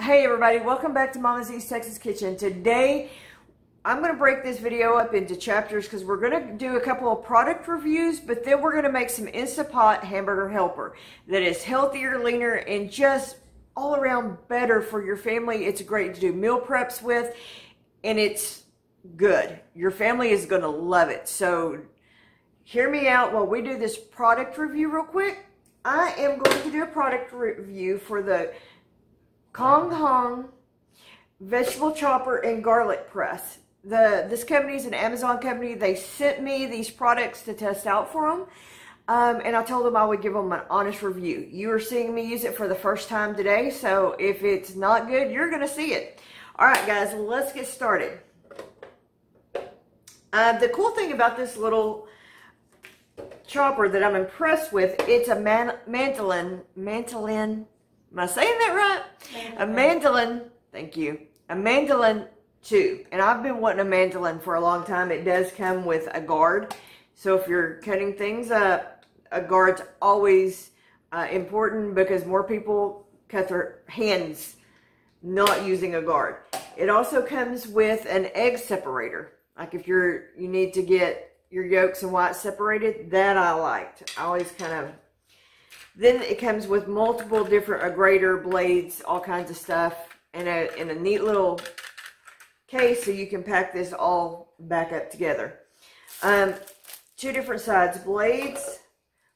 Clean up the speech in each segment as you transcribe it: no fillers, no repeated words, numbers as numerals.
Hey everybody, welcome back to Mama's East Texas Kitchen. Today, I'm going to break this video up into chapters because we're going to do a couple of product reviews, but then we're going to make some Instant Pot Hamburger Helper that is healthier, leaner, and just all around better for your family. It's great to do meal preps with, and it's good. Your family is going to love it. So, hear me out while we do this product review real quick. I am going to do a product review for the Kong Hong vegetable chopper and garlic press. This company is an Amazon company. They sent me these products to test out for them, and I told them I would give them an honest review. You are seeing me use it for the first time today, so if it's not good, you're going to see it. All right, guys, let's get started. The cool thing about this little chopper that I'm impressed with, it's a mandolin. Am I saying that right? A mandolin, thank you. A mandolin 2. And I've been wanting a mandolin for a long time. It does come with a guard. So if you're cutting things up, a guard's always important because more people cut their hands not using a guard. It also comes with an egg separator. Like if you need to get your yolks and whites separated, that I liked. I always kind of... Then it comes with multiple different grater blades, all kinds of stuff, in a neat little case so you can pack this all back up together. 2 different size blades.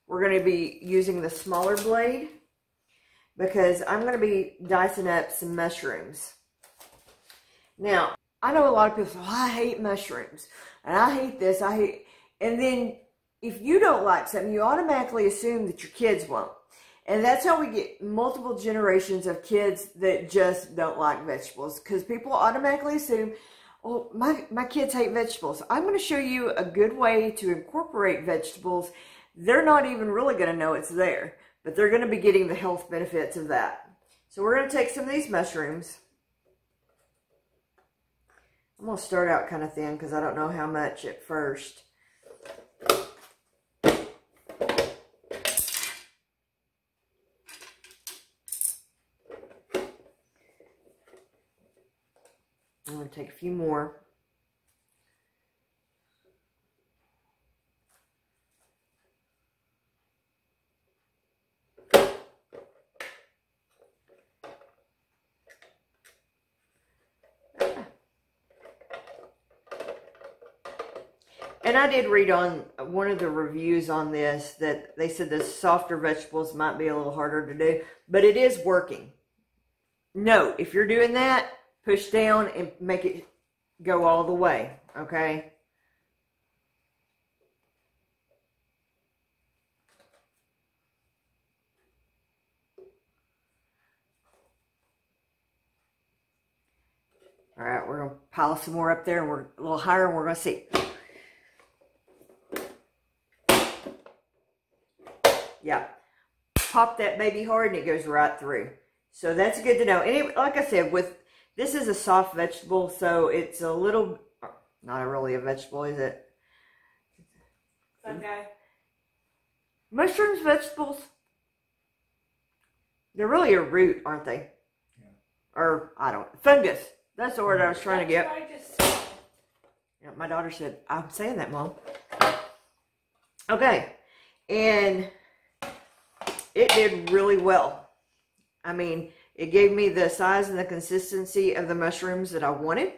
We're going to be using the smaller blade because I'm going to be dicing up some mushrooms. Now, I know a lot of people say, oh, I hate mushrooms, and I hate this, and then if you don't like something, you automatically assume that your kids won't. And that's how we get multiple generations of kids that just don't like vegetables. Because people automatically assume, oh, my kids hate vegetables. I'm going to show you a good way to incorporate vegetables. They're not even really going to know it's there. But they're going to be getting the health benefits of that. So we're going to take some of these mushrooms. I'm going to start out kind of thin because I don't know how much at first. I'm going to take a few more. And I did read on one of the reviews on this that they said the softer vegetables might be a little harder to do, but it is working. No, if you're doing that, push down and make it go all the way, okay? All right, we're going to pile some more up there, and we're a little higher, and we're going to see. Yeah, pop that baby hard, and it goes right through. So that's good to know. And like I said, this is a soft vegetable, so it's a little, not really a vegetable, is it? Okay. Mushrooms, vegetables, they're really a root, aren't they? Yeah. Or, I don't, fungus. That's the word I was trying to get. Yeah, my daughter said, I'm saying that, Mom. Okay, and it did really well. I mean, it gave me the size and the consistency of the mushrooms that I wanted.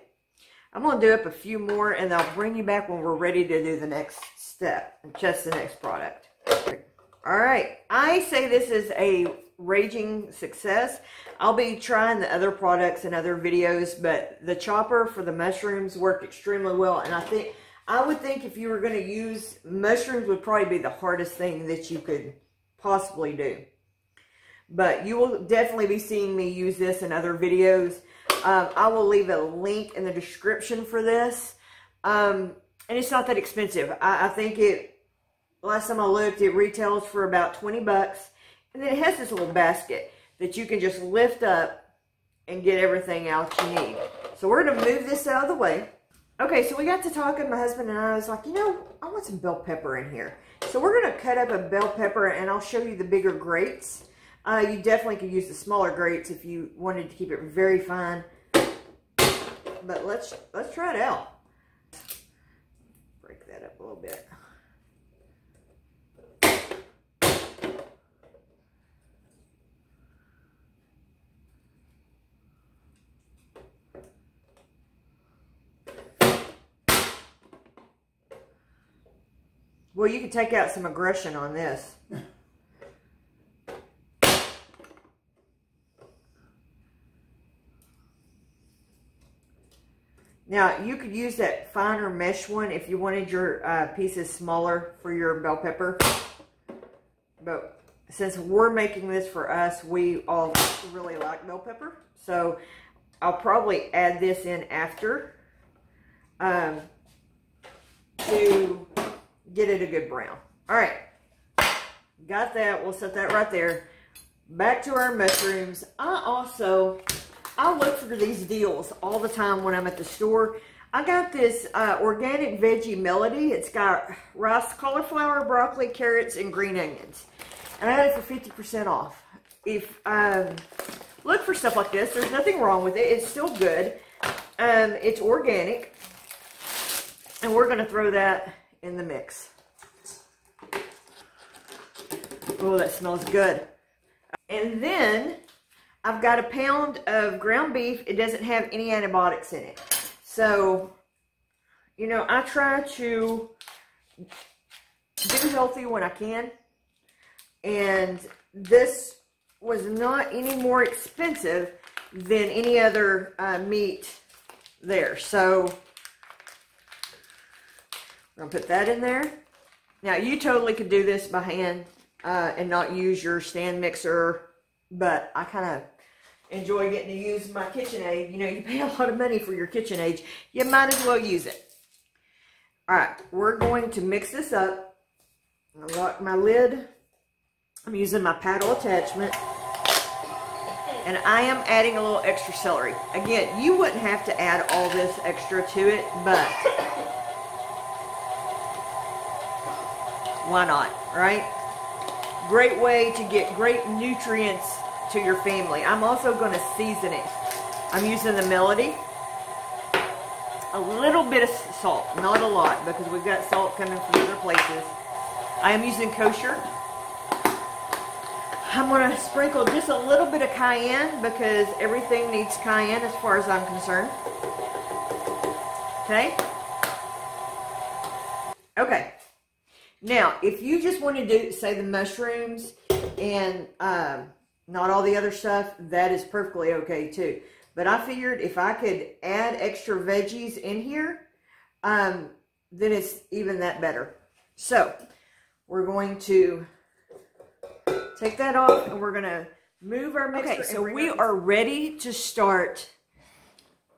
I'm going to do up a few more, and I'll bring you back when we're ready to do the next step and test the next product. All right. I say this is a raging success. I'll be trying the other products and other videos, but the chopper for the mushrooms worked extremely well. And I would think if you were going to use mushrooms would probably be the hardest thing that you could possibly do. But you will definitely be seeing me use this in other videos. I will leave a link in the description for this. And it's not that expensive. I think last time I looked, it retails for about 20 bucks. And then it has this little basket that you can just lift up and get everything out you need. So we're going to move this out of the way. Okay, so we got to talking, my husband and I was like, you know, I want some bell pepper in here. So we're going to cut up a bell pepper, and I'll show you the bigger grates. You definitely could use the smaller grates if you wanted to keep it very fine. But let's try it out. Break that up a little bit. Well, you can take out some aggression on this. Now, you could use that finer mesh one if you wanted your pieces smaller for your bell pepper. But since we're making this for us, we all really like bell pepper. So I'll probably add this in after to get it a good brown. All right, got that. We'll set that right there. Back to our mushrooms. I look for these deals all the time when I'm at the store. I got this organic veggie melody. It's got rice, cauliflower, broccoli, carrots, and green onions. And I got it for 50% off. If look for stuff like this, there's nothing wrong with it. It's still good. It's organic. And we're going to throw that in the mix. Oh, that smells good. And then I've got a pound of ground beef. It doesn't have any antibiotics in it. So, you know, I try to do healthy when I can. And this was not any more expensive than any other meat there. So, we're going to put that in there. Now, you totally could do this by hand and not use your stand mixer. But I kind of enjoy getting to use my KitchenAid. You know, you pay a lot of money for your KitchenAid. You might as well use it. All right, we're going to mix this up. I lock my lid. I'm using my paddle attachment. And I am adding a little extra celery. Again, you wouldn't have to add all this extra to it, but why not, right? Great way to get great nutrients to your family. I'm also going to season it. I'm using the Melody. A little bit of salt, not a lot, because we've got salt coming from other places. I am using kosher. I'm going to sprinkle just a little bit of cayenne because everything needs cayenne as far as I'm concerned. Okay? Okay. Now, if you just want to do, say, the mushrooms and not all the other stuff, that is perfectly okay too. But I figured if I could add extra veggies in here, then it's even that better. So, we're going to take that off and we're going to move our mixer. Okay, so we are ready to start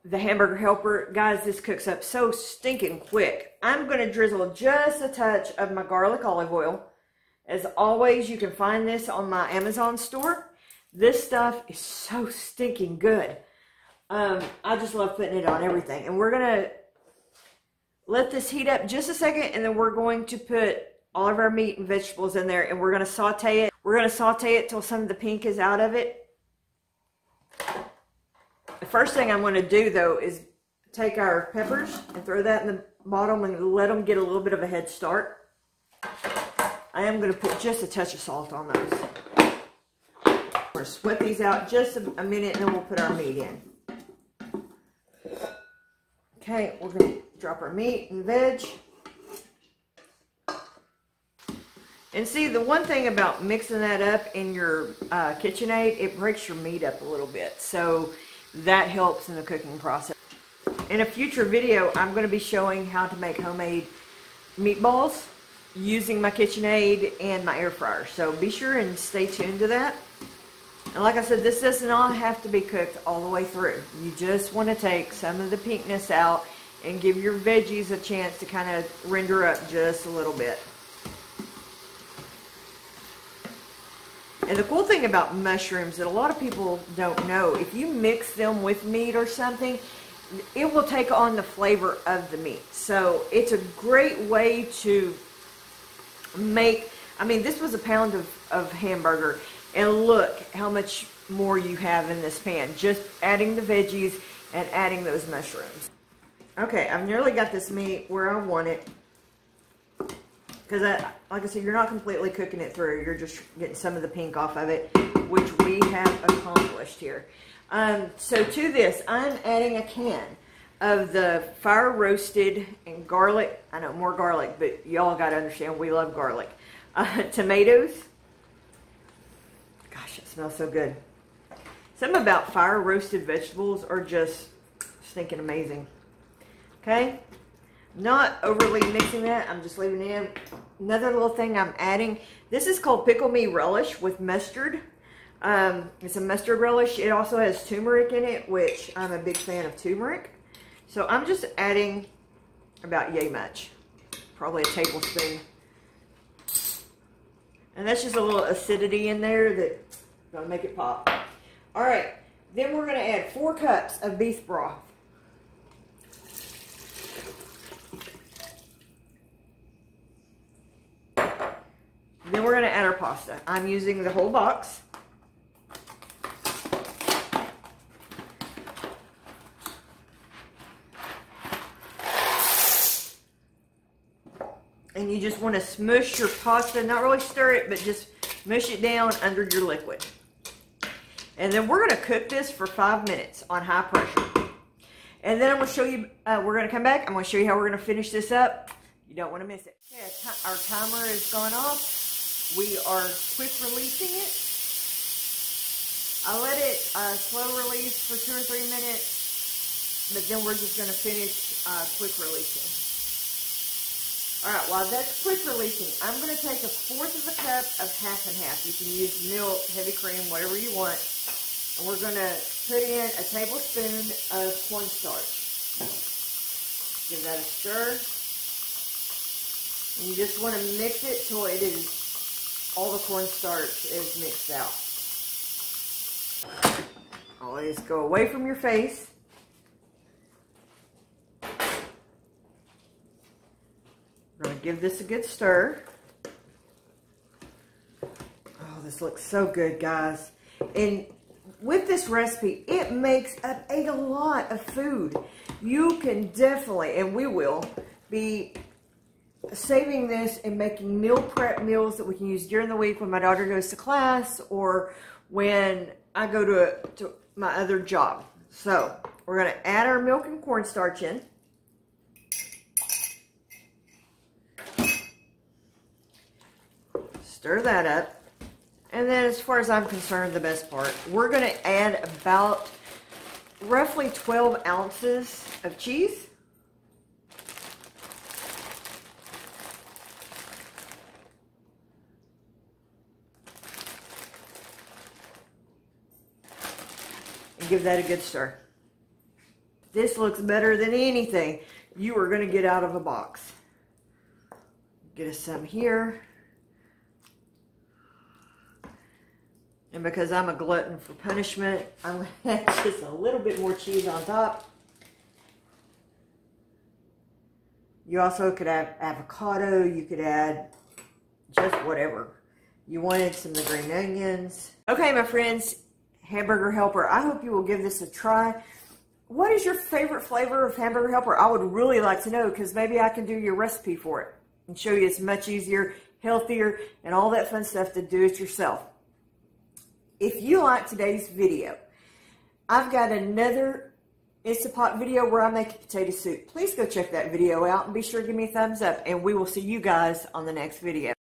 the Hamburger Helper. Guys, this cooks up so stinking quick. I'm going to drizzle just a touch of my garlic olive oil. As always, you can find this on my Amazon store. This stuff is so stinking good. I just love putting it on everything. And we're going to let this heat up just a second, and then we're going to put all of our meat and vegetables in there, and we're going to saute it. We're going to saute it till some of the pink is out of it. The first thing I'm going to do, though, is take our peppers and throw that in the bottom and let them get a little bit of a head start. I am going to put just a touch of salt on those. We're going to sweat these out just a minute, and then we'll put our meat in. Okay, we're going to drop our meat and veg. And see, the one thing about mixing that up in your KitchenAid, it breaks your meat up a little bit. So that helps in the cooking process. In a future video, I'm going to be showing how to make homemade meatballs using my KitchenAid and my air fryer. So be sure and stay tuned to that. And like I said, this does not have to be cooked all the way through. You just want to take some of the pinkness out and give your veggies a chance to kind of render up just a little bit. And the cool thing about mushrooms that a lot of people don't know, if you mix them with meat or something, it will take on the flavor of the meat. So it's a great way to make, I mean, this was a pound of hamburger. And look how much more you have in this pan. Just adding the veggies and adding those mushrooms. Okay, I've nearly got this meat where I want it. Because, like I said, you're not completely cooking it through. You're just getting some of the pink off of it, which we have accomplished here. So to this, I'm adding a can of the fire roasted and garlic. I know, more garlic, but y'all got to understand, we love garlic. Tomatoes. Gosh, it smells so good. Something about fire roasted vegetables are just stinking amazing. Okay, not overly mixing that. I'm just leaving it in. Another little thing I'm adding. This is called Pickle Me Relish with mustard. It's a mustard relish. It also has turmeric in it, which I'm a big fan of turmeric. So I'm just adding about yay much, probably a tablespoon. And that's just a little acidity in there that's gonna make it pop. All right, then we're gonna add 4 cups of beef broth. Then we're gonna add our pasta. I'm using the whole box. And you just want to smush your pasta, not really stir it, but just mush it down under your liquid. And then we're going to cook this for 5 minutes on high pressure. And then I'm going to show you, we're going to come back. I'm going to show you how we're going to finish this up. You don't want to miss it. Okay, our timer is gone off. We are quick releasing it. I let it slow release for 2 or 3 minutes, but then we're just going to finish quick releasing. All right, while that's quick releasing, I'm going to take 1/4 of a cup of half and half. You can use milk, heavy cream, whatever you want. And we're going to put in a tablespoon of cornstarch. Give that a stir. And you just want to mix it till it is, all the cornstarch is mixed out. Always go away from your face. We're going to give this a good stir. Oh, this looks so good, guys. And with this recipe, it makes up a lot of food. You can definitely, and we will, be saving this and making meal prep meals that we can use during the week when my daughter goes to class or when I go to my other job. So, we're going to add our milk and cornstarch in. Stir that up. And then as far as I'm concerned, the best part, we're going to add about roughly 12 ounces of cheese. And give that a good stir. This looks better than anything you are going to get out of a box. Get us some here. And because I'm a glutton for punishment, I'm going to add just a little bit more cheese on top. You also could add avocado. You could add just whatever. You wanted some of the green onions. Okay, my friends, Hamburger Helper, I hope you will give this a try. What is your favorite flavor of Hamburger Helper? I would really like to know, because maybe I can do your recipe for it and show you it's much easier, healthier, and all that fun stuff to do it yourself. If you like today's video, I've got another Instant Pot video where I make a potato soup. Please go check that video out and be sure to give me a thumbs up, and we will see you guys on the next video.